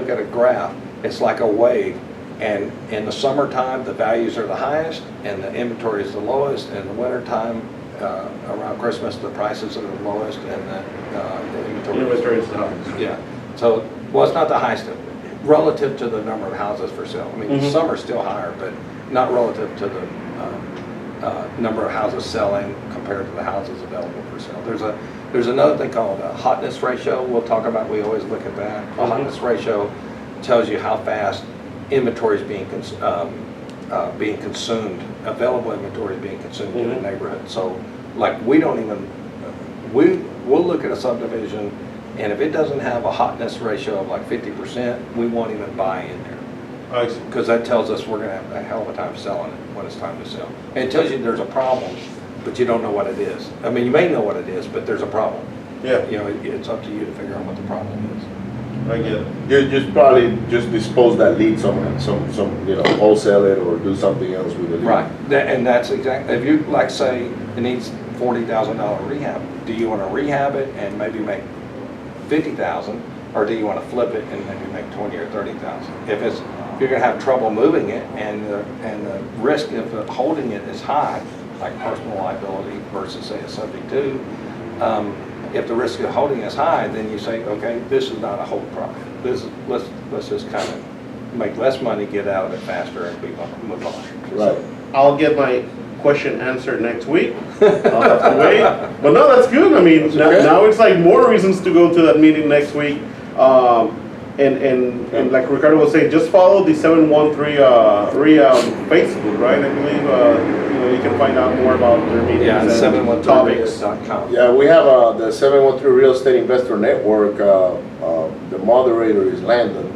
at a graph, it's like a wave, and in the summertime, the values are the highest, and the inventory is the lowest, and in the wintertime, around Christmas, the prices are the lowest, and the inventory is the highest. Yeah. So, it's not the highest relative to the number of houses for sale. I mean, some are still higher, but not relative to the number of houses selling compared to the houses available for sale. There's another thing called a hotness ratio. We'll talk about. We always look at that. A hotness ratio tells you how fast inventory is being consumed. Available inventory is being consumed in a neighborhood. So, like we'll look at a subdivision. And if it doesn't have a hotness ratio of like 50%, we won't even buy in there. Because that tells us we're going to have a hell of a time selling it when it's time to sell. And it tells you there's a problem, but you don't know what it is. I mean, you may know what it is, but there's a problem. Yeah. It's up to you to figure out what the problem is. I get it. You just probably just dispose that lead somewhere, wholesale it or do something else with it. Right. And that's exactly, if you, like, say, it needs $40,000 rehab, do you want to rehab it and maybe make $50,000, or do you want to flip it and maybe make $20,000 or $30,000? If you're going to have trouble moving it, and the risk of holding it is high, like personal liability versus say a subject to, if the risk of holding is high, then you say, okay, this is not a hold property. Let's just kind of make less money, get out of it faster, and move on. Right. I'll get my question answered next week. I'll have to wait. But no, that's good. I mean, now it's like more reasons to go to that meeting next week. And like Ricardo was saying, just follow the 713 Facebook, right? I believe you can find out more about their meetings Yeah, and 713 topics. Yeah. Yeah, we have the 713 Real Estate Investor Network. The moderator is Landon,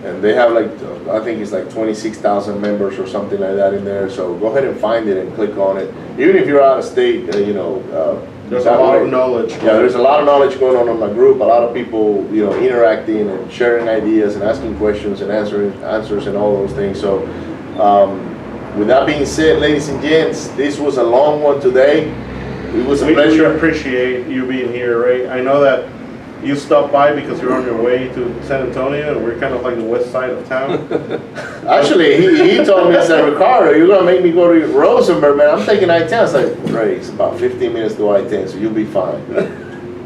and they have like I think it's like 26,000 members or something like that in there. So go ahead and find it and click on it. Even if you're out of state, There's a lot of knowledge. Yeah, there's a lot of knowledge going on in my group. A lot of people, interacting and sharing ideas and asking questions and answers and all those things. So, with that being said, ladies and gents, this was a long one today. It was a We pleasure. appreciate you being here, Ray. I know that you stopped by because you're on your way to San Antonio, and we're kind of like the west side of town. Actually, he told me, he said, Ricardo, you're going to make me go to Rosenberg, man. I'm taking I-10. I was like, Ray, it's about 15 minutes to I-10, so you'll be fine.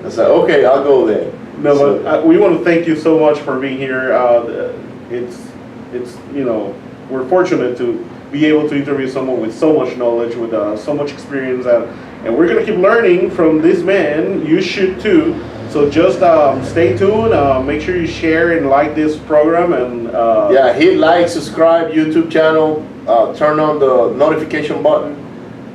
I said, okay, I'll go there. No, but we want to thank you so much for being here. It's we're fortunate to be able to interview someone with so much knowledge, with so much experience, and we're going to keep learning from this man. You should too. So just stay tuned. Make sure you share and like this program, and yeah, hit like, subscribe, YouTube channel, turn on the notification button.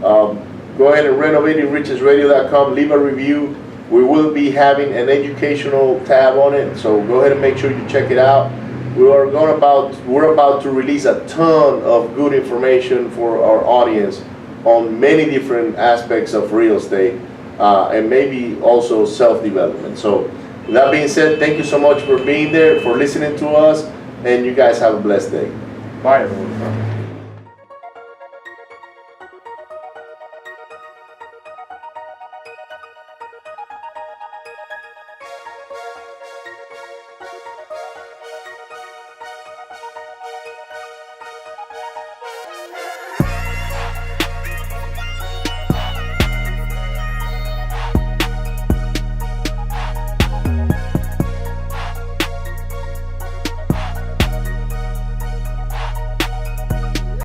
Go ahead and renovatingricesradio.com, leave a review. We will be having an educational tab on it, so go ahead and make sure you check it out. We're about to release a ton of good information for our audience on many different aspects of real estate. And maybe also self-development. So with that being said, thank you so much for being there, for listening to us, and you guys have a blessed day. bye everyone.